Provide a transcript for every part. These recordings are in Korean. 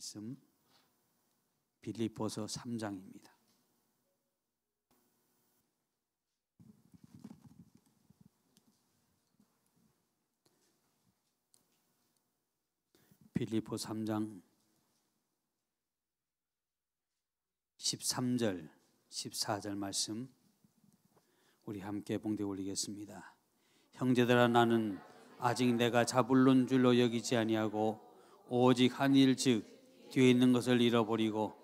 말씀 빌립보서 3장입니다. 빌립보 3장 13절 14절 말씀 우리 함께 봉독 올리겠습니다. 형제들아, 나는 아직 내가 잡을론 줄로 여기지 아니하고 오직 한 일, 즉 뒤에 있는 것을 잃어버리고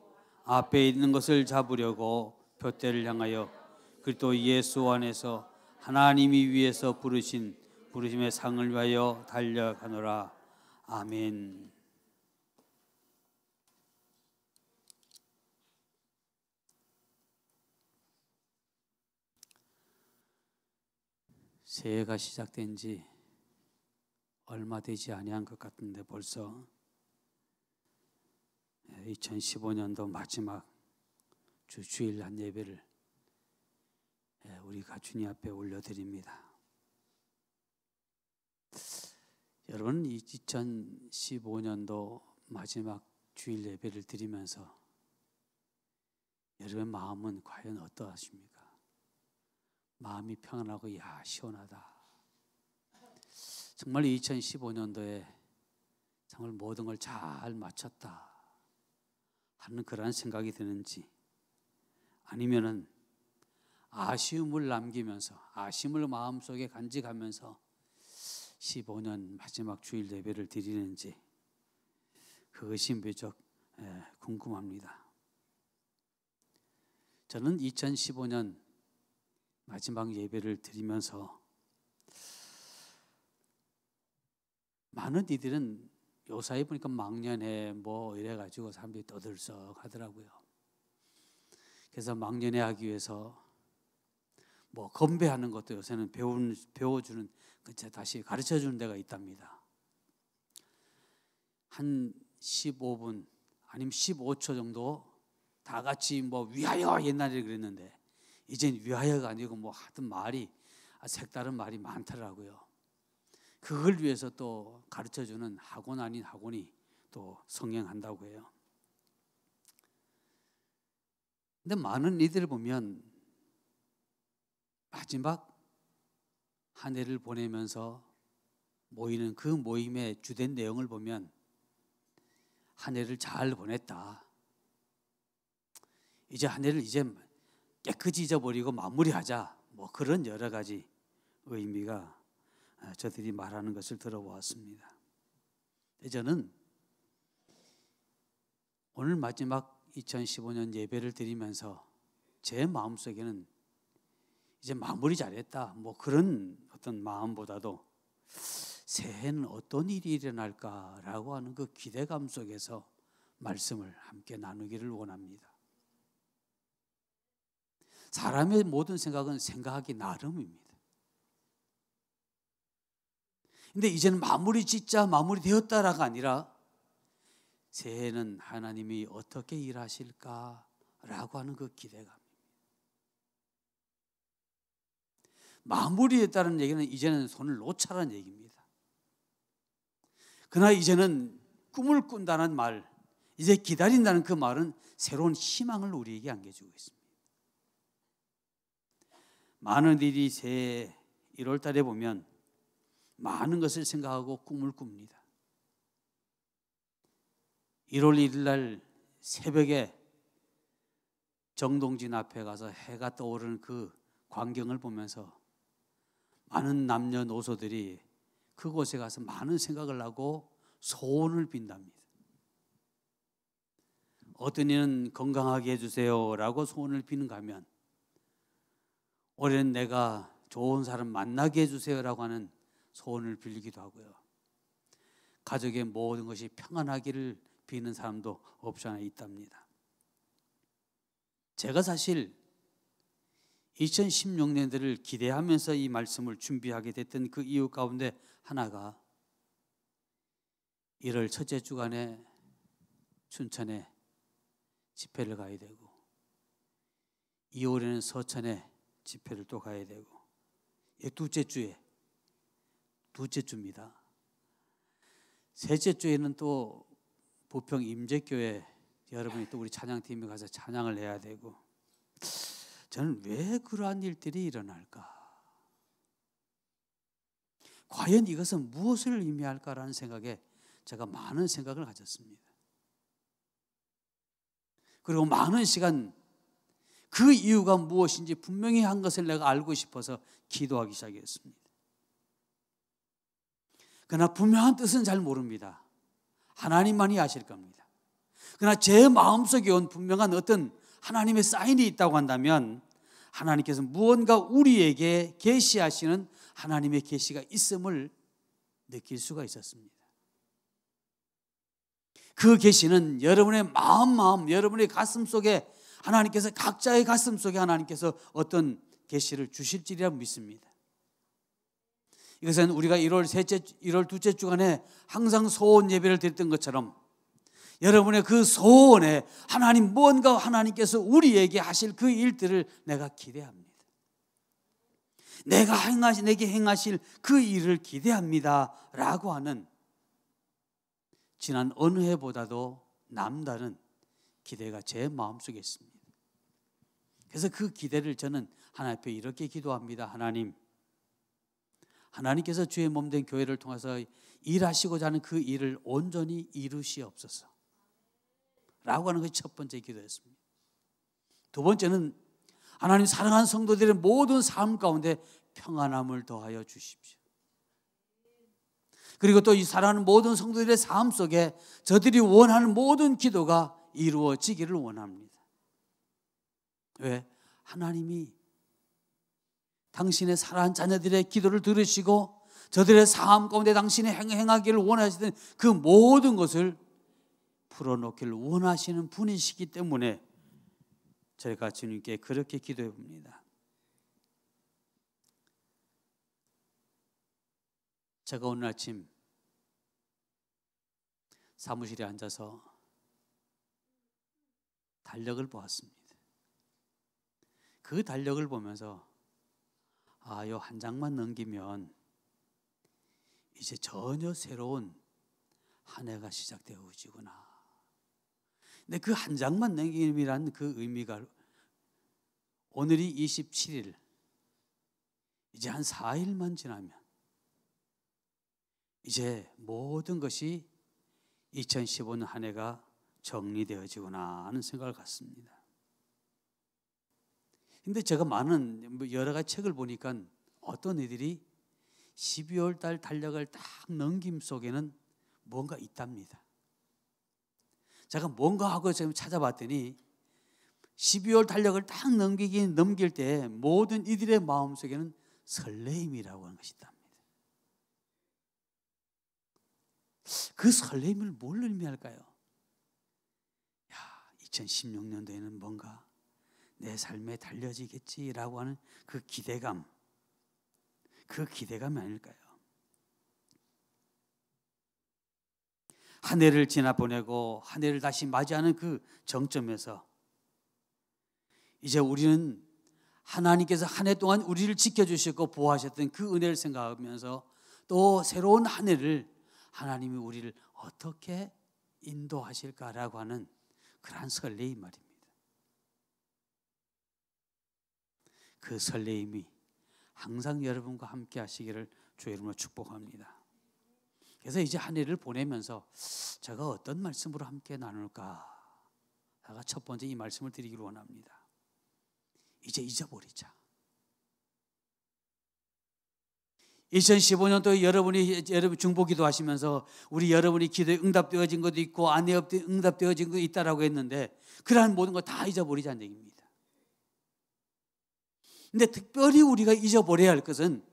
앞에 있는 것을 잡으려고 표대를 향하여 그리스도 예수 안에서 하나님이 위에서 부르신 부르심의 상을 위하여 달려가노라. 아멘. 새해가 시작된 지 얼마 되지 아니한 것 같은데 벌써 2015년도 마지막 주일날 예배를 우리가 주님 앞에 올려드립니다. 여러분, 2015년도 마지막 주일 예배를 드리면서 여러분의 마음은 과연 어떠하십니까? 마음이 평안하고 시원하다. 정말 2015년도에 정말 모든 걸 잘 마쳤다 하는 그런 생각이 드는지, 아니면은 아쉬움을 남기면서 아쉬움을 마음속에 간직하면서 15년 마지막 주일 예배를 드리는지, 그것이 무척 궁금합니다. 저는 2015년 마지막 예배를 드리면서 많은 이들은 요사이 보니까 막년회 뭐 이래가지고 사람들이 떠들썩 하더라고요. 그래서 막년회 하기 위해서 뭐 건배하는 것도 요새는 배워주는, 다시 가르쳐주는 데가 있답니다. 한 15분 아니면 15초 정도 다 같이 뭐 위하여, 옛날에 그랬는데 이젠 위하여가 아니고 뭐 하여튼 말이 색다른 말이 많더라고요. 그걸 위해서 또 가르쳐주는 학원 아닌 학원이 또 성행한다고 해요. 근데 많은 이들을 보면 마지막 한 해를 보내면서 모이는 그 모임의 주된 내용을 보면 한 해를 잘 보냈다, 이제 한 해를 이제 깨끗이 잊어버리고 마무리하자, 뭐 그런 여러 가지 의미가 저들이 말하는 것을 들어보았습니다. 저는 오늘 마지막 2015년 예배를 드리면서 제 마음속에는 이제 마무리 잘했다, 뭐 그런 어떤 마음보다도 새해는 어떤 일이 일어날까라고 하는 그 기대감 속에서 말씀을 함께 나누기를 원합니다. 사람의 모든 생각은 생각하기 나름입니다. 근데 이제는 마무리 짓자, 마무리 되었다라가 아니라 새해는 하나님이 어떻게 일하실까라고 하는 그 기대감. 마무리했다는 얘기는 이제는 손을 놓자라는 얘기입니다. 그러나 이제는 꿈을 꾼다는 말, 이제 기다린다는 그 말은 새로운 희망을 우리에게 안겨주고 있습니다. 많은 일이 새해 1월 달에 보면 많은 것을 생각하고 꿈을 꿉니다. 1월 1일 날 새벽에 정동진 앞에 가서 해가 떠오르는 그 광경을 보면서 많은 남녀노소들이 그곳에 가서 많은 생각을 하고 소원을 빈답니다. 어떤 이는 건강하게 해주세요 라고 소원을 비는가 하면, 올해는 내가 좋은 사람 만나게 해주세요 라고 하는 소원을 빌리기도 하고요. 가족의 모든 것이 평안하기를 비는 사람도 없지 않아 있답니다. 제가 사실 2016년도를 기대하면서 이 말씀을 준비하게 됐던 그 이유 가운데 하나가 1월 첫째 주간에 춘천에 집회를 가야 되고, 2월에는 서천에 집회를 또 가야 되고, 둘째 주입니다. 셋째 주에는 또 부평 임재교회 여러분이 또 우리 찬양팀에 가서 찬양을 해야 되고, 저는 왜 그러한 일들이 일어날까? 과연 이것은 무엇을 의미할까라는 생각에 제가 많은 생각을 가졌습니다. 그리고 많은 시간 그 이유가 무엇인지 분명히 한 것을 내가 알고 싶어서 기도하기 시작했습니다. 그러나 분명한 뜻은 잘 모릅니다. 하나님만이 아실 겁니다. 그러나 제 마음속에 온 분명한 어떤 하나님의 사인이 있다고 한다면 하나님께서 무언가 우리에게 계시하시는 하나님의 계시가 있음을 느낄 수가 있었습니다. 그 계시는 여러분의 마음, 여러분의 가슴 속에 하나님께서, 각자의 가슴 속에 하나님께서 어떤 계시를 주실지리라 믿습니다. 이것은 우리가 1월 둘째 주간에 항상 소원 예배를 드렸던 것처럼 여러분의 그 소원에 하나님, 무언가 하나님께서 우리에게 하실 그 일들을 내가 기대합니다. 내게 행하실 그 일을 기대합니다 라고 하는, 지난 어느 해보다도 남다른 기대가 제 마음속에 있습니다. 그래서 그 기대를 저는 하나님 앞에 이렇게 기도합니다. 하나님께서 주의 몸된 교회를 통해서 일하시고자 하는 그 일을 온전히 이루시옵소서 라고 하는 것이 첫 번째 기도였습니다. 두 번째는 하나님, 사랑하는 성도들의 모든 삶 가운데 평안함을 더하여 주십시오. 그리고 또 이 사랑하는 모든 성도들의 삶 속에 저들이 원하는 모든 기도가 이루어지기를 원합니다. 왜? 하나님이 당신의 사랑하는 자녀들의 기도를 들으시고 저들의 삶 가운데 당신이 행하기를 원하시던 그 모든 것을 풀어놓기를 원하시는 분이시기 때문에 저희가 주님께 그렇게 기도해 봅니다. 제가 오늘 아침 사무실에 앉아서 달력을 보았습니다. 그 달력을 보면서 요 한 장만 넘기면 이제 전혀 새로운 한 해가 시작되어지구나. 근데 그 한 장만 넘김이라는 그 의미가, 오늘이 27일, 이제 한 4일만 지나면 이제 모든 것이 2015년 한 해가 정리되어지구나 하는 생각을 갖습니다. 근데 제가 많은 여러 가지 책을 보니까 어떤 애들이 12월 달 달력을 딱 넘김 속에는 뭔가 있답니다. 제가 뭔가 하고 지금 찾아봤더니 12월 달력을 딱 넘길 때 모든 이들의 마음속에는 설레임이라고 하는 것이 있답니다. 그 설레임을 뭘 의미할까요? 2016년도에는 뭔가 내 삶에 달려지겠지라고 하는 그 기대감이 아닐까요? 한 해를 지나보내고 한 해를 다시 맞이하는 그 정점에서 이제 우리는 하나님께서 한 해 동안 우리를 지켜주시고 보호하셨던 그 은혜를 생각하면서 또 새로운 한 해를 하나님이 우리를 어떻게 인도하실까라고 하는 그러한 설레임 말입니다. 그 설레임이 항상 여러분과 함께 하시기를 주의 이름으로 축복합니다. 그래서 이제 한 해를 보내면서 제가 어떤 말씀으로 함께 나눌까? 제가 첫 번째 이 말씀을 드리기를 원합니다. 이제 잊어버리자. 2015년도에 여러분 중보기도 하시면서 여러분이 기도에 응답되어진 것도 있고 안 응답되어진 것도 있다라고 했는데 그러한 모든 거 다 잊어버리자는 얘기입니다. 근데 특별히 우리가 잊어버려야 할 것은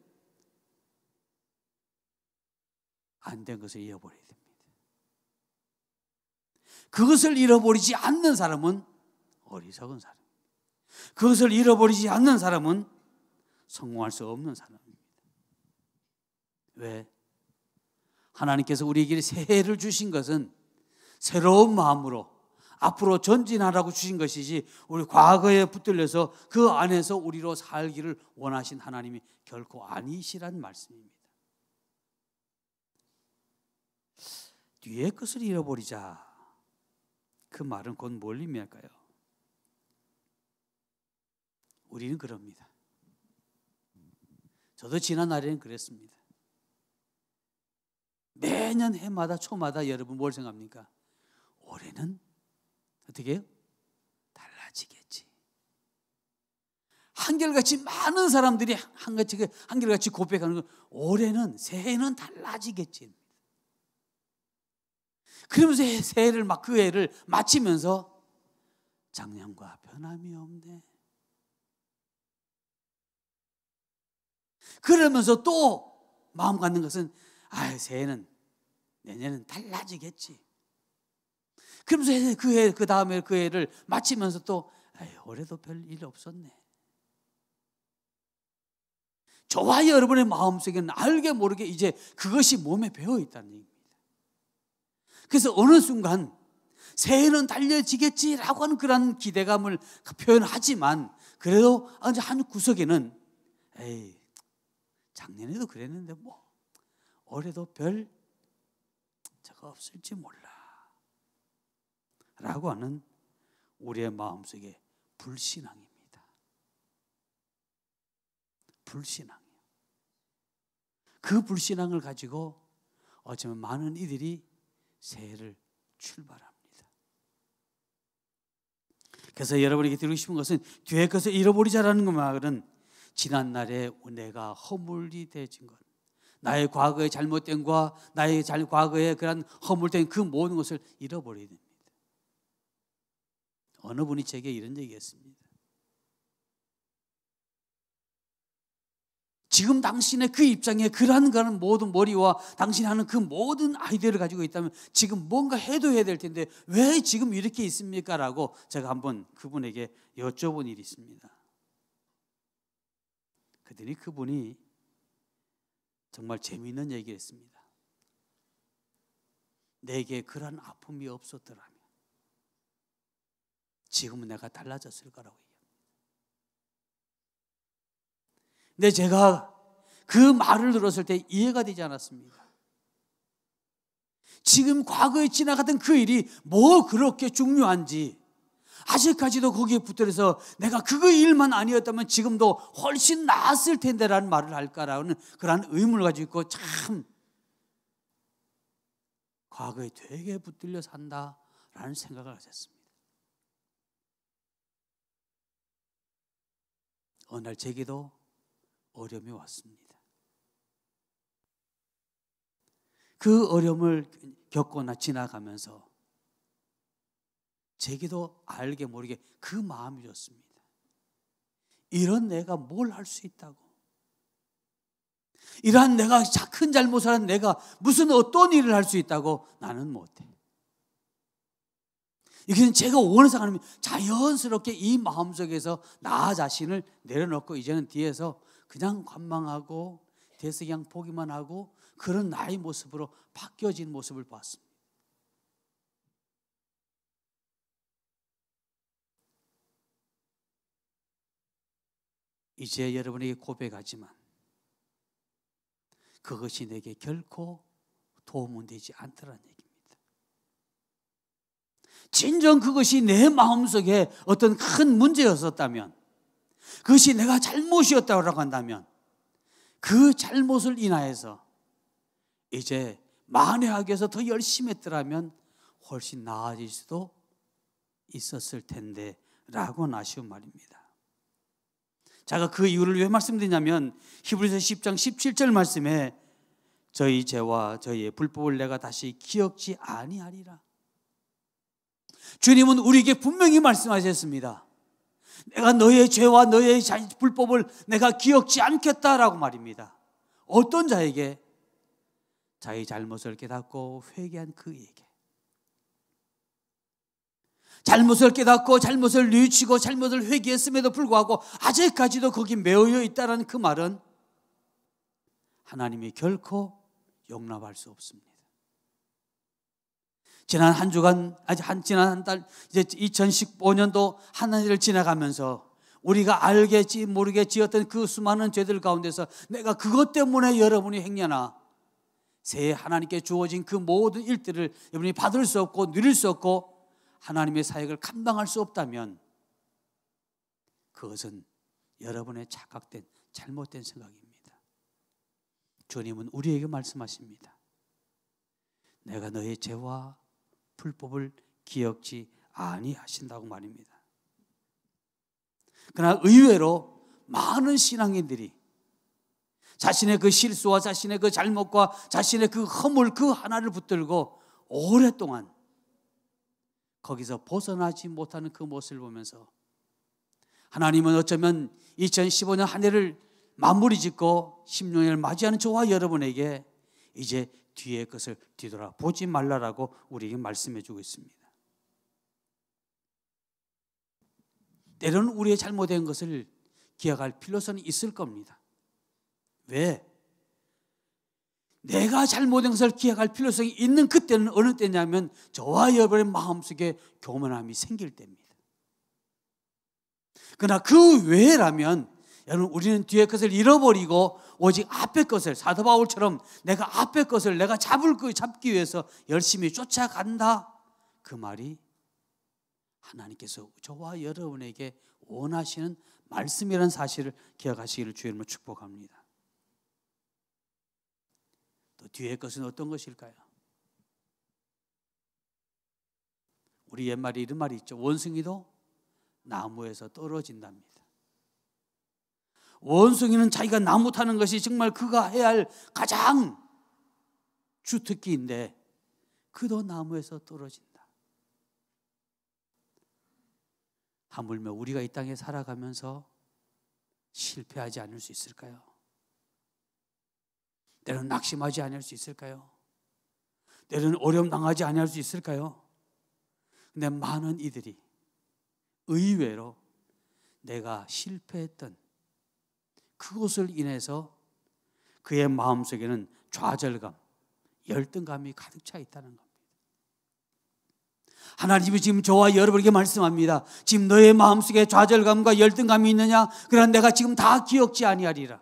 안 된 것을 잃어버려야 됩니다. 그것을 잃어버리지 않는 사람은 어리석은 사람입니다. 그것을 잃어버리지 않는 사람은 성공할 수 없는 사람입니다. 왜? 하나님께서 우리에게 새해를 주신 것은 새로운 마음으로 앞으로 전진하라고 주신 것이지 우리 과거에 붙들려서 그 안에서 우리로 살기를 원하신 하나님이 결코 아니시란 말씀입니다. 뒤의 것을 잃어버리자 그 말은 곧 뭘 의미할까요? 우리는 그럽니다. 저도 지난 날에는 그랬습니다. 매년 해마다 초마다 여러분 뭘 생각합니까? 올해는 어떻게 해요? 달라지겠지. 한결같이 많은 사람들이 한결같이 고백하는 건 올해는 새해는 달라지겠지. 그러면서 새해를 막 그 해를 마치면서 작년과 변함이 없네. 그러면서 또 마음 갖는 것은 새해는 내년은 달라지겠지. 그러면서 그 다음에 그 해를 마치면서 또 올해도 별 일 없었네. 저와 여러분의 마음속에는 알게 모르게 이제 그것이 몸에 배어 있다는 얘기입니다. 그래서 어느 순간 새해는 달려지겠지라고 하는 그런 기대감을 표현하지만 그래도 한 구석에는 작년에도 그랬는데 뭐 올해도 별 저거 없을지 몰라 라고 하는 우리의 마음속에 불신앙입니다. 불신앙이요. 그 불신앙을 가지고 어쩌면 많은 이들이 새해를 출발합니다. 그래서 여러분에게 드리고 싶은 것은 뒤에 것을 잃어버리자라는 말은 지난날에 내가 허물이 되어진 것, 나의 과거의 잘못된과 나의 과거의 그런 허물된 그 모든 것을 잃어버려야 됩니다. 어느 분이 제게 이런 얘기했습니다. 지금 당신의 그 입장에 그러한 모든 머리와 당신이 하는 그 모든 아이디어를 가지고 있다면 지금 뭔가 해도 해야 될 텐데 왜 지금 이렇게 있습니까? 라고 제가 한번 그분에게 여쭤본 일이 있습니다. 그랬더니 그분이 정말 재미있는 얘기를 했습니다. 내게 그런 아픔이 없었더라면 지금은 내가 달라졌을 거라고 얘기합니다. 근데 제가 그 말을 들었을 때 이해가 되지 않았습니다. 지금 과거에 지나갔던 그 일이 뭐 그렇게 중요한지, 아직까지도 거기에 붙들어서 내가 그 일만 아니었다면 지금도 훨씬 나았을 텐데라는 말을 할까라는 그런 의문을 가지고 있고, 참 과거에 되게 붙들려 산다라는 생각을 하셨습니다. 어느 날 제게도 어려움이 왔습니다. 그 어려움을 겪거나 지나가면서 제게도 알게 모르게 그 마음이 었습니다. 이런 내가 뭘 할 수 있다고, 이러한 내가 큰 잘못을 한 내가 무슨 어떤 일을 할 수 있다고 나는 못해. 이것은 제가 원해서 하는 자연스럽게 이 마음속에서 나 자신을 내려놓고 이제는 뒤에서 그냥 관망하고 뒤에서 그냥 보기만 하고 그런 나의 모습으로 바뀌어진 모습을 봤습니다. 이제 여러분에게 고백하지만 그것이 내게 결코 도움은 되지 않더라는 얘기입니다. 진정 그것이 내 마음속에 어떤 큰 문제였었다면, 그것이 내가 잘못이었다고 한다면 그 잘못을 인하여서 이제 만회하기 위해서 더 열심히 했더라면 훨씬 나아질 수도 있었을 텐데 라고는 아쉬운 말입니다. 제가 그 이유를 왜 말씀드리냐면 히브리서 10장 17절 말씀에 저희 죄와 저희의 불법을 내가 다시 기억지 아니하리라. 주님은 우리에게 분명히 말씀하셨습니다. 내가 너의 죄와 너의 불법을 내가 기억지 않겠다라고 말입니다. 어떤 자에게? 자기 잘못을 깨닫고 회개한 그에게. 잘못을 깨닫고 잘못을 뉘우치고 잘못을 회개했음에도 불구하고 아직까지도 거기 매여 있다는 그 말은 하나님이 결코 용납할 수 없습니다. 지난 한 주간, 지난 한 달, 이제 2015년도 한 해를 지나가면서 우리가 알겠지 모르게 지었던 그 수많은 죄들 가운데서 내가 그것 때문에 여러분이 행여나 새해 하나님께 주어진 그 모든 일들을 여러분이 받을 수 없고 누릴 수 없고 하나님의 사역을 감당할 수 없다면 그것은 여러분의 착각된 잘못된 생각입니다. 주님은 우리에게 말씀하십니다. 내가 너의 죄와 불법을 기억지 아니하신다고 말입니다. 그러나 의외로 많은 신앙인들이 자신의 그 실수와 자신의 그 잘못과 자신의 그 허물 그 하나를 붙들고 오랫동안 거기서 벗어나지 못하는 그 모습을 보면서 하나님은 어쩌면 2015년 한 해를 마무리 짓고 16년을 맞이하는 저와 여러분에게 이제 뒤의 것을 뒤돌아보지 말라라고 우리에게 말씀해 주고 있습니다. 때로는 우리의 잘못된 것을 기억할 필요성이 있을 겁니다. 왜? 내가 잘못된 것을 기억할 필요성이 있는 그때는 어느 때냐면 저와 여러분의 마음속에 교만함이 생길 때입니다. 그러나 그 외라면 여러분 우리는 뒤의 것을 잃어버리고 오직 앞의 것을 사도 바울처럼 내가 앞의 것을 내가 잡기 위해서 열심히 쫓아간다. 그 말이 하나님께서 저와 여러분에게 원하시는 말씀이라는 사실을 기억하시기를 주의 이름으로 축복합니다. 또 뒤의 것은 어떤 것일까요? 우리 옛말에 이런 말이 있죠. 원숭이도 나무에서 떨어진답니다. 원숭이는 자기가 나무 타는 것이 정말 그가 해야 할 가장 주특기인데 그도 나무에서 떨어진다. 하물며 우리가 이 땅에 살아가면서 실패하지 않을 수 있을까요? 때로는 낙심하지 않을 수 있을까요? 때로는 어려움 당하지 않을 수 있을까요? 근데 많은 이들이 의외로 내가 실패했던 그것을 인해서 그의 마음속에는 좌절감, 열등감이 가득 차 있다는 겁니다. 하나님이 지금 저와 여러분에게 말씀합니다. 지금 너의 마음속에 좌절감과 열등감이 있느냐? 그러나 내가 지금 다 기억지 아니하리라.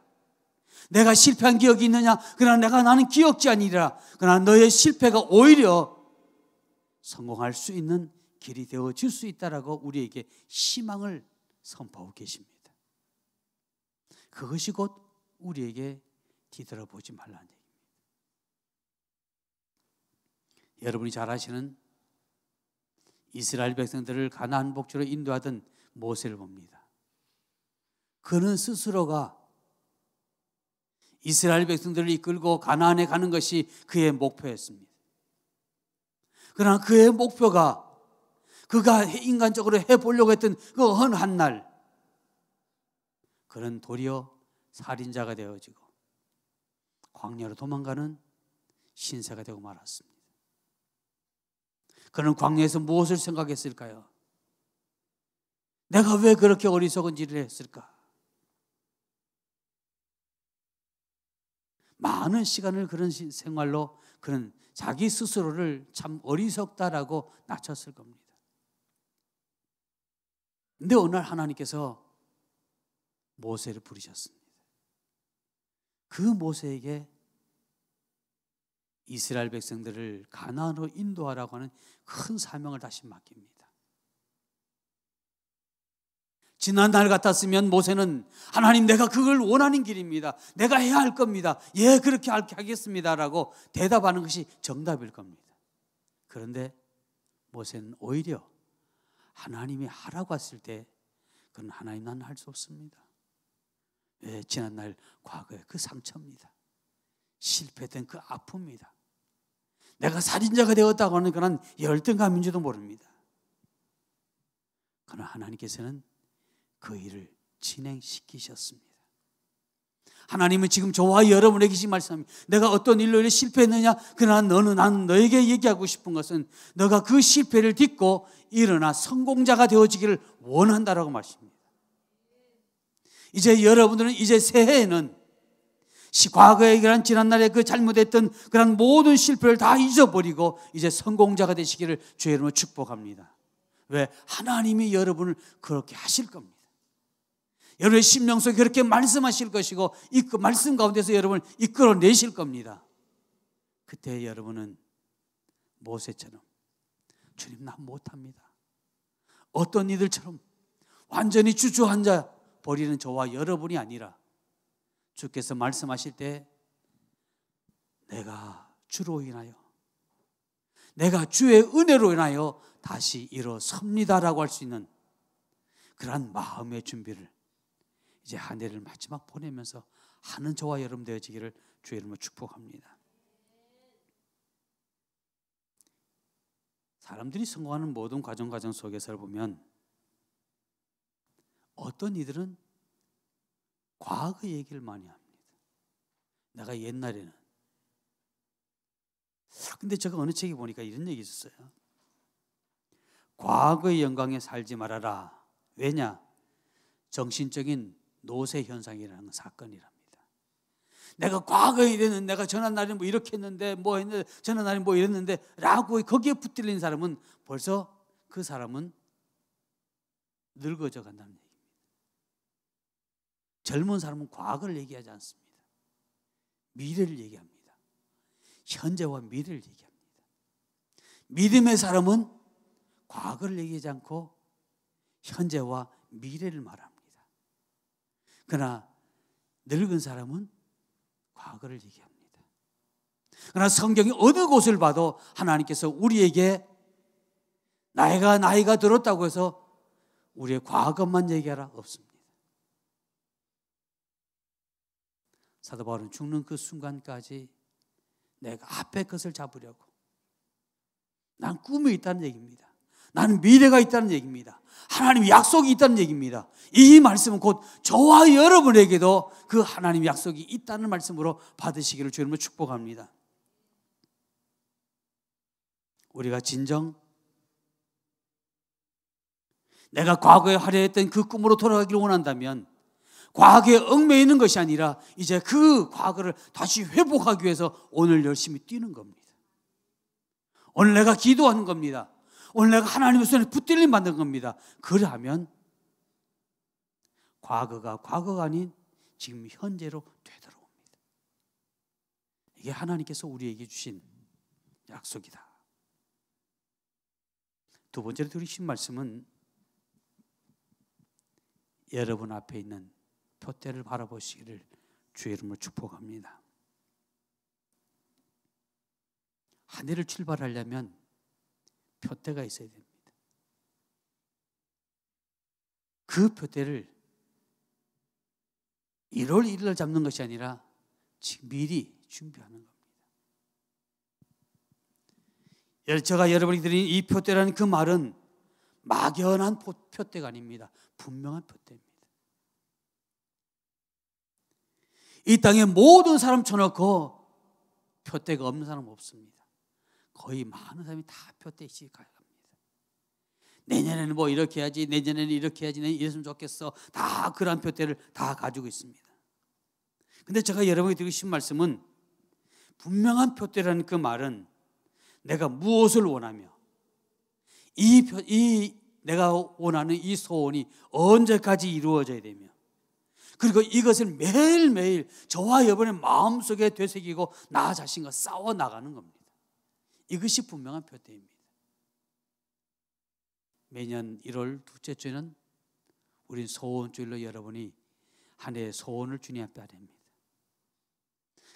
내가 실패한 기억이 있느냐? 그러나 나는 기억지 아니리라. 그러나 너의 실패가 오히려 성공할 수 있는 길이 되어질 수 있다라고 우리에게 희망을 선포하고 계십니다. 그것이 곧 우리에게 뒤돌아보지 말라는 얘기입니다. 여러분이 잘 아시는 이스라엘 백성들을 가나안 복지로 인도하던 모세를 봅니다. 그는 스스로가 이스라엘 백성들을 이끌고 가나안에 가는 것이 그의 목표였습니다. 그러나 그의 목표가 그가 인간적으로 해보려고 했던 그 어느 한 날 그는 도리어 살인자가 되어지고 광야로 도망가는 신세가 되고 말았습니다. 그는 광야에서 무엇을 생각했을까요? 내가 왜 그렇게 어리석은 일을 했을까? 많은 시간을 그런 생활로 그는 자기 스스로를 참 어리석다라고 낮췄을 겁니다. 근데 어느 날 하나님께서 모세를 부르셨습니다. 그 모세에게 이스라엘 백성들을 가나안으로 인도하라고 하는 큰 사명을 다시 맡깁니다. 지난날 같았으면 모세는 하나님 내가 그걸 원하는 길입니다. 내가 해야 할 겁니다. 예, 그렇게 하겠습니다라고 대답하는 것이 정답일 겁니다. 그런데 모세는 오히려 하나님이 하라고 했을 때 그건 하나님 나는 할 수 없습니다. 예, 지난날 과거의 그 상처입니다. 실패된 그 아픔입니다. 내가 살인자가 되었다고 하는 그런 열등감인지도 모릅니다. 그러나 하나님께서는 그 일을 진행시키셨습니다. 하나님은 지금 저와 여러분에게 지금 말씀합니다. 내가 어떤 일로 실패했느냐? 그러나 나는 너에게 얘기하고 싶은 것은 너가 그 실패를 딛고 일어나 성공자가 되어지기를 원한다라고 말씀합니다. 이제 여러분들은 이제 새해에는 과거의 그런 지난날에 그 잘못했던 그런 모든 실패를 다 잊어버리고 이제 성공자가 되시기를 주의 이름으로 축복합니다. 왜? 하나님이 여러분을 그렇게 하실 겁니다. 여러분의 심령 속에 그렇게 말씀하실 것이고 그 말씀 가운데서 여러분을 이끌어내실 겁니다. 그때 여러분은 모세처럼 주님 나 못합니다. 어떤 이들처럼 완전히 주저앉아 버리는 저와 여러분이 아니라 주께서 말씀하실 때 내가 주로 인하여, 내가 주의 은혜로 인하여 다시 일어섭니다라고 할 수 있는 그러한 마음의 준비를 이제 한 해를 마지막 보내면서 하는 저와 여러분 되어지기를 주의 이름으로 축복합니다. 사람들이 성공하는 모든 과정 속에서 보면 어떤 이들은 과거 얘기를 많이 합니다. 내가 옛날에는. 근데 제가 어느 책에 보니까 이런 얘기 있었어요. 과거의 영광에 살지 말아라. 왜냐? 정신적인 노쇠 현상이라는 사건이랍니다. 내가 과거에 이랬는데, 내가 지난 날에 뭐 이렇게 했는데, 뭐 했는데, 지난 날에 뭐 이랬는데 라고 거기에 붙들린 사람은 벌써 그 사람은 늙어져 간다는 얘기입니다. 젊은 사람은 과거를 얘기하지 않습니다. 미래를 얘기합니다. 현재와 미래를 얘기합니다. 믿음의 사람은 과거를 얘기하지 않고 현재와 미래를 말합니다. 그러나 늙은 사람은 과거를 얘기합니다. 그러나 성경이 어느 곳을 봐도 하나님께서 우리에게 나이가 들었다고 해서 우리의 과거만 얘기하라 없습니다. 사도 바울은 죽는 그 순간까지 내가 앞에 것을 잡으려고, 난 꿈이 있다는 얘기입니다. 나는 미래가 있다는 얘기입니다. 하나님의 약속이 있다는 얘기입니다. 이 말씀은 곧 저와 여러분에게도 그 하나님의 약속이 있다는 말씀으로 받으시기를 주님으로 축복합니다. 우리가 진정 내가 과거에 하려 했던 그 꿈으로 돌아가기를 원한다면 과거에 얽매이는 있는 것이 아니라 이제 그 과거를 다시 회복하기 위해서 오늘 열심히 뛰는 겁니다. 오늘 내가 기도하는 겁니다. 오늘 내가 하나님의 손에 붙들림 받는 겁니다. 그러하면 과거가 과거가 아닌 지금 현재로 되돌아옵니다. 이게 하나님께서 우리에게 주신 약속이다. 두 번째로 들으신 말씀은 여러분 앞에 있는 표대를 바라보시기를 주의 이름으로 축복합니다. 한 해를 출발하려면 표대가 있어야 됩니다. 그 표대를 1월 1일 잡는 것이 아니라 미리 준비하는 겁니다. 제가 여러분이 드린 이 표대라는 그 말은 막연한 표대가 아닙니다. 분명한 표대입니다. 이 땅에 모든 사람 쳐놓고 표대가 없는 사람 없습니다. 거의 많은 사람이 다 표대씩 가갑니다. 내년에는 뭐 이렇게 해야지, 내년에는 이렇게 해야지, 내년 이랬으면 좋겠어. 다 그런 표대를 다 가지고 있습니다. 근데 제가 여러분에게 드리고 싶은 말씀은 분명한 표대라는 그 말은 내가 무엇을 원하며 내가 원하는 이 소원이 언제까지 이루어져야 되며 그리고 이것을 매일매일 저와 여러분의 마음속에 되새기고 나 자신과 싸워 나가는 겁니다. 이것이 분명한 표대입니다. 매년 1월 둘째 주에는 우린 소원주일로 여러분이 한 해의 소원을 주님 앞에 아뢰입니다.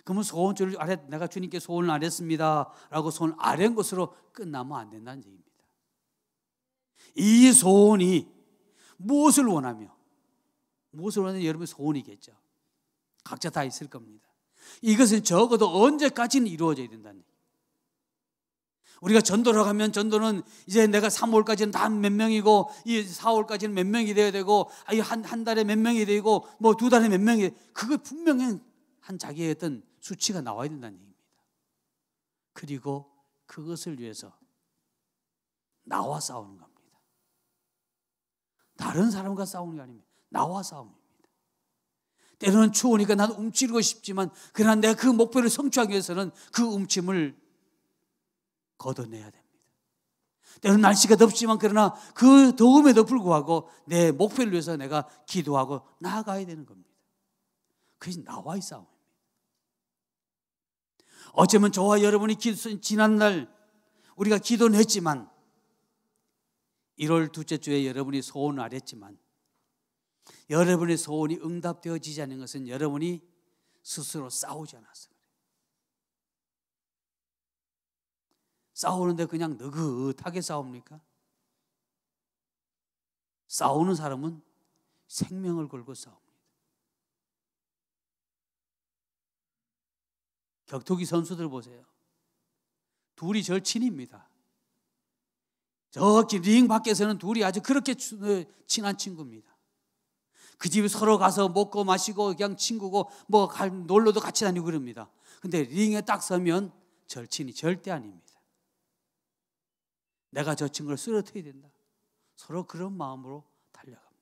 그러면 소원주일 아래 내가 주님께 소원을 아뢰었습니다 라고 소원을 아뢰는 것으로 끝나면 안 된다는 얘기입니다. 이 소원이 무엇을 원하며 무엇을 원하는 여러분의 소원이겠죠. 각자 다 있을 겁니다. 이것은 적어도 언제까지는 이루어져야 된다는 얘기입니다. 우리가 전도를 가면 전도는 이제 내가 3월까지는 다 몇 명이고 이 4월까지는 몇 명이 돼야 되고 한 달에 몇 명이 되고 뭐 2달에 몇 명이 그거 분명히 한 자기의 어떤 수치가 나와야 된다는 얘기입니다. 그리고 그것을 위해서 나와 싸우는 겁니다. 다른 사람과 싸우는 게 아닙니다. 나와 싸움입니다. 때로는 추우니까 나도 움츠리고 싶지만 그러나 내가 그 목표를 성취하기 위해서는 그 움침을 걷어내야 됩니다. 때로는 날씨가 덥지만 그러나 그 더움에도 불구하고 내 목표를 위해서 내가 기도하고 나아가야 되는 겁니다. 그것이 나와의 싸움입니다. 어쩌면 저와 여러분이 지난날 우리가 기도는 했지만 1월 둘째 주에 여러분이 소원을 아랬지만 여러분의 소원이 응답되어지지 않는 것은 여러분이 스스로 싸우지 않아서 그래요. 싸우는데 그냥 느긋하게 싸웁니까? 싸우는 사람은 생명을 걸고 싸웁니다. 격투기 선수들 보세요. 둘이 절친입니다. 저기 링 밖에서는 둘이 아주 그렇게 친한 친구입니다. 그 집에 서로 가서 먹고 마시고 그냥 친구고 뭐 놀러도 같이 다니고 그럽니다. 근데 링에 딱 서면 절친이 절대 아닙니다. 내가 저 친구를 쓰러뜨려야 된다. 서로 그런 마음으로 달려갑니다.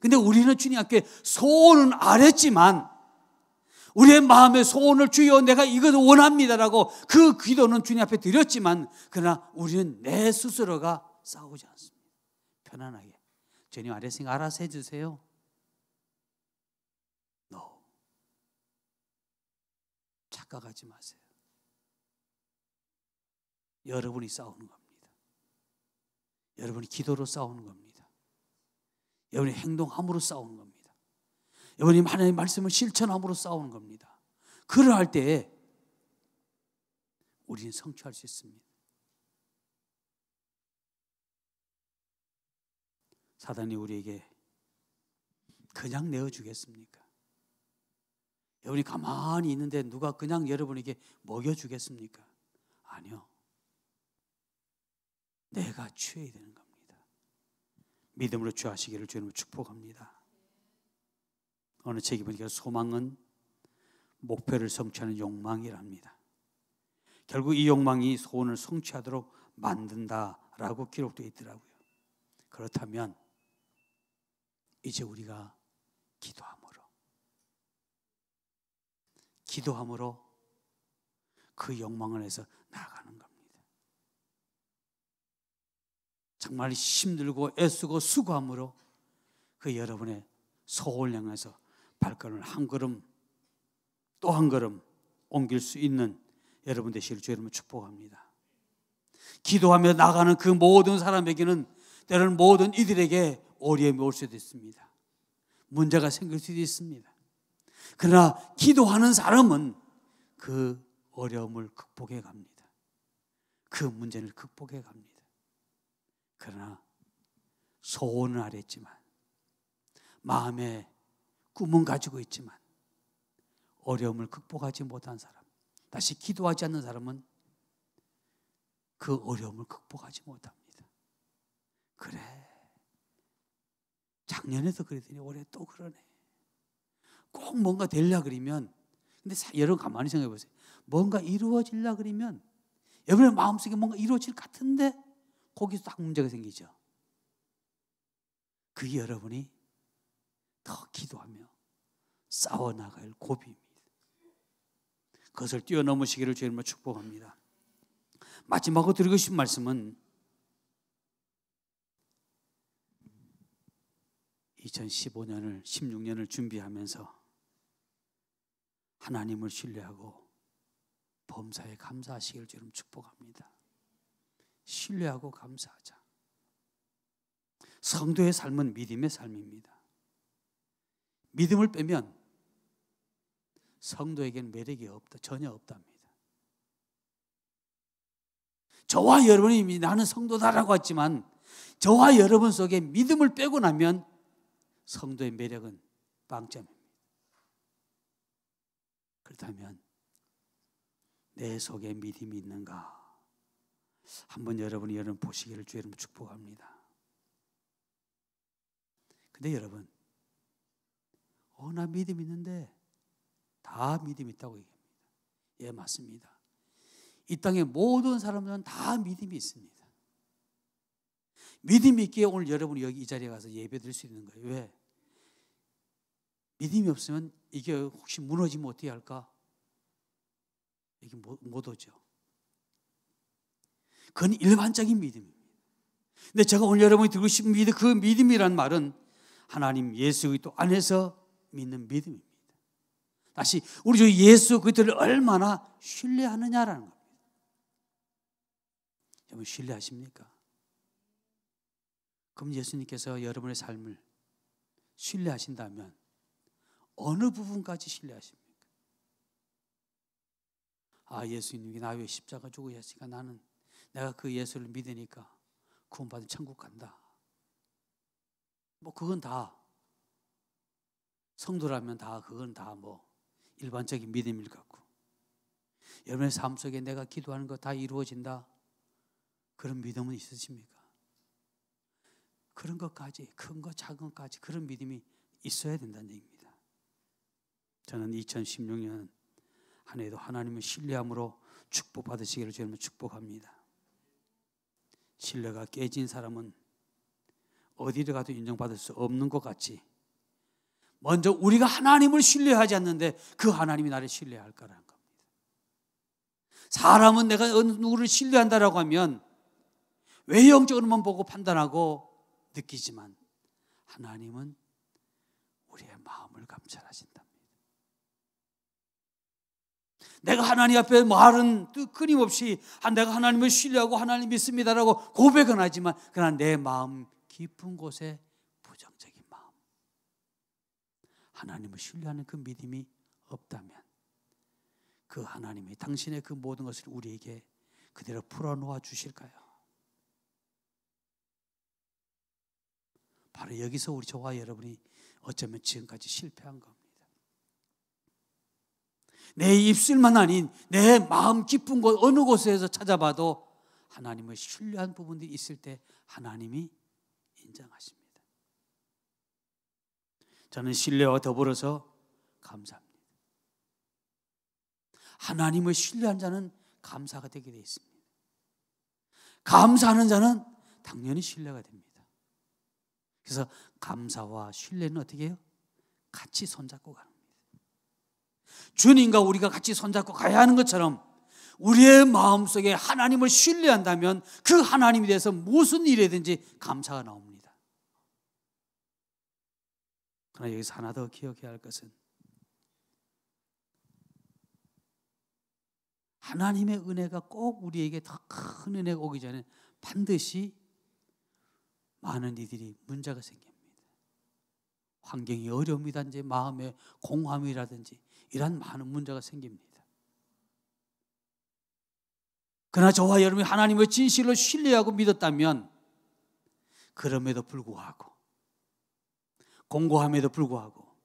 근데 우리는 주님 앞에 소원은 아랬지만 우리의 마음의 소원을 주여 내가 이것을 원합니다라고 그 기도는 주님 앞에 드렸지만 그러나 우리는 내 스스로가 싸우지 않습니다. 편안하게 주님 아랬으니까 알아서 해주세요. No. 착각하지 마세요. 여러분이 싸우는 겁니다. 여러분이 기도로 싸우는 겁니다. 여러분이 행동함으로 싸우는 겁니다. 여러분이 하나님의 말씀을 실천함으로 싸우는 겁니다. 그러할 때에 우리는 성취할 수 있습니다. 사단이 우리에게 그냥 내어주겠습니까? 여러분이 가만히 있는데 누가 그냥 여러분에게 먹여주겠습니까? 아니요. 내가 취해야 되는 겁니다. 믿음으로 취하시기를 주님을 축복합니다. 어느 책이 보니까 소망은 목표를 성취하는 욕망이랍니다. 결국 이 욕망이 소원을 성취하도록 만든다라고 기록되어 있더라고요. 그렇다면 이제 우리가 기도함으로 그 욕망을 해서 나아가는 겁니다. 정말 힘들고 애쓰고 수고함으로 그 여러분의 소원을 향해서 발걸음을 한 걸음 또 한 걸음 옮길 수 있는 여러분 되시길 주 여러분 축복합니다. 기도하며 나가는 그 모든 사람에게는 때로는 모든 이들에게 어려움이 올 수도 있습니다. 문제가 생길 수도 있습니다. 그러나 기도하는 사람은 그 어려움을 극복해 갑니다. 그 문제를 극복해 갑니다. 그러나 소원은 아랬지만 마음에 꿈은 가지고 있지만 어려움을 극복하지 못한 사람, 다시 기도하지 않는 사람은 그 어려움을 극복하지 못합니다. 그래, 작년에도 그랬더니 올해 또 그러네. 꼭 뭔가 되려고 그러면, 근데 여러분 가만히 생각해 보세요. 뭔가 이루어지려고 그러면 여러분의 마음속에 뭔가 이루어질 것 같은데 거기서 딱 문제가 생기죠. 그게 여러분이 더 기도하며 싸워나갈 고비입니다. 그것을 뛰어넘으시기를 주님으로 축복합니다. 마지막으로 드리고 싶은 말씀은 2015년을 16년을 준비하면서 하나님을 신뢰하고 범사에 감사하시기를 주님 축복합니다. 신뢰하고 감사하자. 성도의 삶은 믿음의 삶입니다. 믿음을 빼면 성도에게는 매력이 없다, 전혀 없답니다. 저와 여러분이 나는 성도다라고 했지만 저와 여러분 속에 믿음을 빼고 나면 성도의 매력은 빵점입니다. 그렇다면 내 속에 믿음이 있는가? 한번 여러분이 보시기를 주의 이름으로 축복합니다. 근데 여러분, 나 믿음 있는데 다 믿음 있다고 얘기합니다. 예, 맞습니다. 이 땅의 모든 사람들은 다 믿음이 있습니다. 믿음이 있기에 오늘 여러분이 여기 이 자리에 가서 예배 드릴 수 있는 거예요. 왜? 믿음이 없으면 이게 혹시 무너지면 어떻게 할까? 이게 못 오죠. 그건 일반적인 믿음입니다. 근데 제가 오늘 여러분이 드리고 싶은 믿음, 그 믿음이란 말은 하나님 예수 그리스도 안에서 믿는 믿음입니다. 다시 우리 주 예수 그리스도를 얼마나 신뢰하느냐라는 겁니다. 여러분 신뢰하십니까? 그럼 예수님께서 여러분의 삶을 신뢰하신다면 어느 부분까지 신뢰하십니까? 아, 예수님이 나 왜 십자가 주고 했으니까 나는 내가 그 예수를 믿으니까 구원받은 천국 간다. 뭐 그건 다 성도라면 다 그건 다 뭐 일반적인 믿음일 것 같고, 여러분의 삶 속에 내가 기도하는 거 다 이루어진다, 그런 믿음은 있으십니까? 그런 것까지, 큰 거 작은 것까지 그런 믿음이 있어야 된다는 얘기입니다. 저는 2016년 한 해도 하나님을 신뢰함으로 축복받으시기를 주님을 축복합니다. 신뢰가 깨진 사람은 어디를 가도 인정받을 수 없는 것 같이, 먼저 우리가 하나님을 신뢰하지 않는데 그 하나님이 나를 신뢰할 거라는 겁니다. 사람은 내가 어느 누구를 신뢰한다라고 하면 외형적으로만 보고 판단하고 느끼지만, 하나님은 우리의 마음을 감찰하신답니다. 내가 하나님 앞에 말은 끊임없이 내가 하나님을 신뢰하고 하나님 믿습니다라고 고백은 하지만, 그러나 내 마음 깊은 곳에 부정적인 마음, 하나님을 신뢰하는 그 믿음이 없다면 그 하나님이 당신의 그 모든 것을 우리에게 그대로 풀어놓아 주실까요? 바로 여기서 저와 여러분이 어쩌면 지금까지 실패한 겁니다. 내 입술만 아닌 내 마음 깊은 곳 어느 곳에서 찾아봐도 하나님을 신뢰한 부분들이 있을 때 하나님이 인정하십니다. 저는 신뢰와 더불어서 감사합니다. 하나님을 신뢰한 자는 감사가 되게 되어 있습니다. 감사하는 자는 당연히 신뢰가 됩니다. 그래서 감사와 신뢰는 어떻게 해요? 같이 손잡고 가는 겁니다. 주님과 우리가 같이 손잡고 가야 하는 것처럼 우리의 마음속에 하나님을 신뢰한다면 그 하나님에 대해서 무슨 일이든지 감사가 나옵니다. 그러나 여기서 하나 더 기억해야 할 것은, 하나님의 은혜가 꼭 우리에게 더 큰 은혜가 오기 전에 반드시 많은 이들이 문제가 생깁니다. 환경이 어려움이라든지 마음의 공허함이라든지 이런 많은 문제가 생깁니다. 그러나 저와 여러분이 하나님을 진실로 신뢰하고 믿었다면, 그럼에도 불구하고, 공고함에도 불구하고,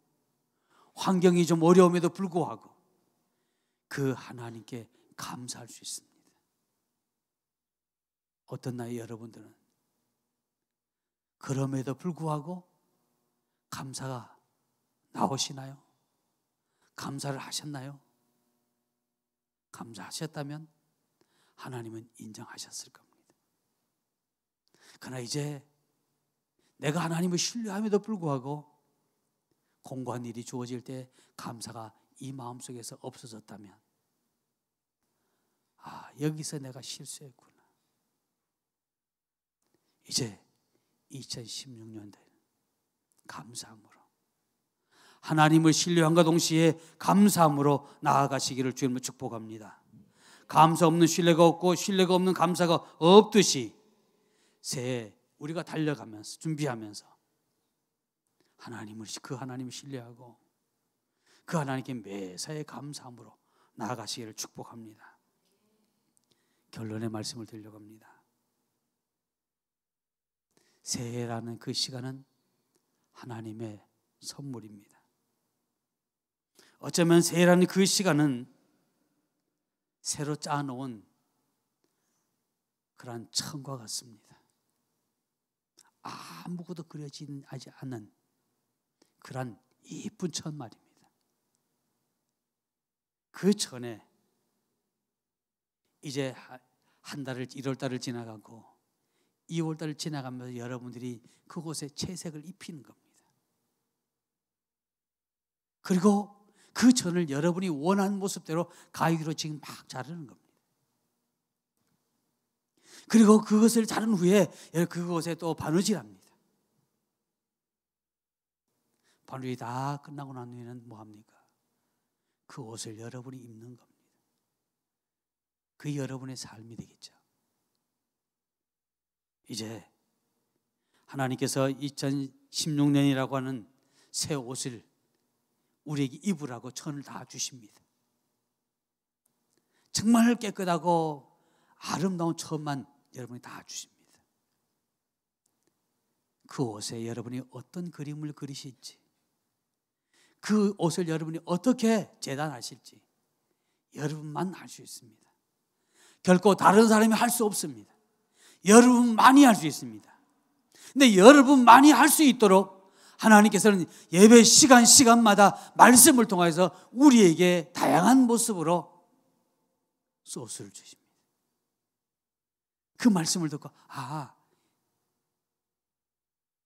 환경이 좀 어려움에도 불구하고 그 하나님께 감사할 수 있습니다. 어떤 나이 여러분들은 그럼에도 불구하고 감사가 나오시나요? 감사를 하셨나요? 감사하셨다면 하나님은 인정하셨을 겁니다. 그러나 이제 내가 하나님을 신뢰함에도 불구하고 공고한 일이 주어질 때 감사가 이 마음속에서 없어졌다면, 아, 여기서 내가 실수했구나. 이제 2016년도에 감사함으로, 하나님을 신뢰함과 동시에 감사함으로 나아가시기를 주님을 축복합니다. 감사 없는 신뢰가 없고 신뢰가 없는 감사가 없듯이 새해 우리가 달려가면서 준비하면서 그 하나님을 신뢰하고 그 하나님께 매사에 감사함으로 나아가시기를 축복합니다. 결론의 말씀을 드리려고 합니다. 새해라는 그 시간은 하나님의 선물입니다. 어쩌면 새해라는 그 시간은 새로 짜놓은 그러한 천과 같습니다. 아무것도 그려지지 않은 그러한 이쁜 천 말입니다. 그 천에 이제 한 달을 1월 달을 지나가고 2월 달을 지나가면서 여러분들이 그곳에 채색을 입히는 겁니다. 그리고 그 천을 여러분이 원하는 모습대로 가위로 지금 막 자르는 겁니다. 그리고 그것을 자른 후에 그것에 또 바느질합니다. 바느질이 다 끝나고 난 후에는 뭐합니까? 그 옷을 여러분이 입는 겁니다. 그게 여러분의 삶이 되겠죠. 이제 하나님께서 2016년이라고 하는 새 옷을 우리에게 입으라고 천을 다 주십니다. 정말 깨끗하고 아름다운 천만 여러분이 다 주십니다. 그 옷에 여러분이 어떤 그림을 그리실지, 그 옷을 여러분이 어떻게 재단하실지 여러분만 알 수 있습니다. 결코 다른 사람이 할 수 없습니다. 여러분만이 할 수 있습니다. 근데 여러분만이 할 수 있도록 하나님께서는 예배 시간마다 말씀을 통해서 우리에게 다양한 모습으로 소스를 주십니다. 그 말씀을 듣고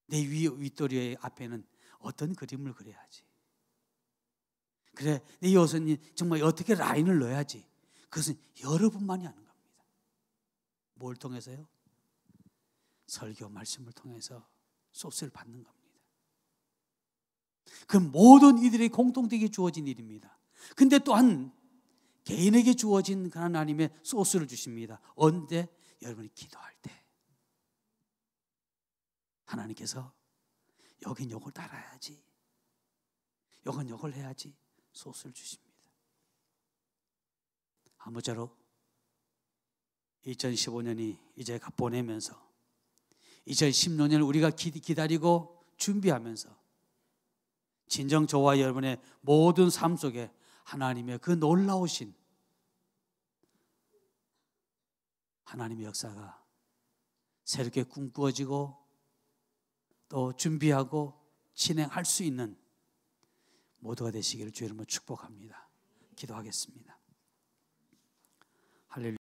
내 윗도리 앞에는 어떤 그림을 그려야지, 그래 내 옷은 정말 어떻게 라인을 넣어야지, 그것은 여러분만이 하는 겁니다. 뭘 통해서요? 설교 말씀을 통해서 소스를 받는 겁니다. 그 모든 이들이 공통되게 주어진 일입니다. 근데 또한 개인에게 주어진 하나님의 소스를 주십니다. 언제? 여러분이 기도할 때 하나님께서 여긴 요걸 달아야지, 요건 요걸 해야지 소스를 주십니다. 아무쪼록 2015년이 이제 보내면서 2016년을 우리가 기다리고 준비하면서 진정 저와 여러분의 모든 삶 속에 하나님의 그 놀라우신 하나님의 역사가 새롭게 꿈꾸어지고 또 준비하고 진행할 수 있는 모두가 되시기를 주 이름으로 축복합니다. 기도하겠습니다. 할렐루야.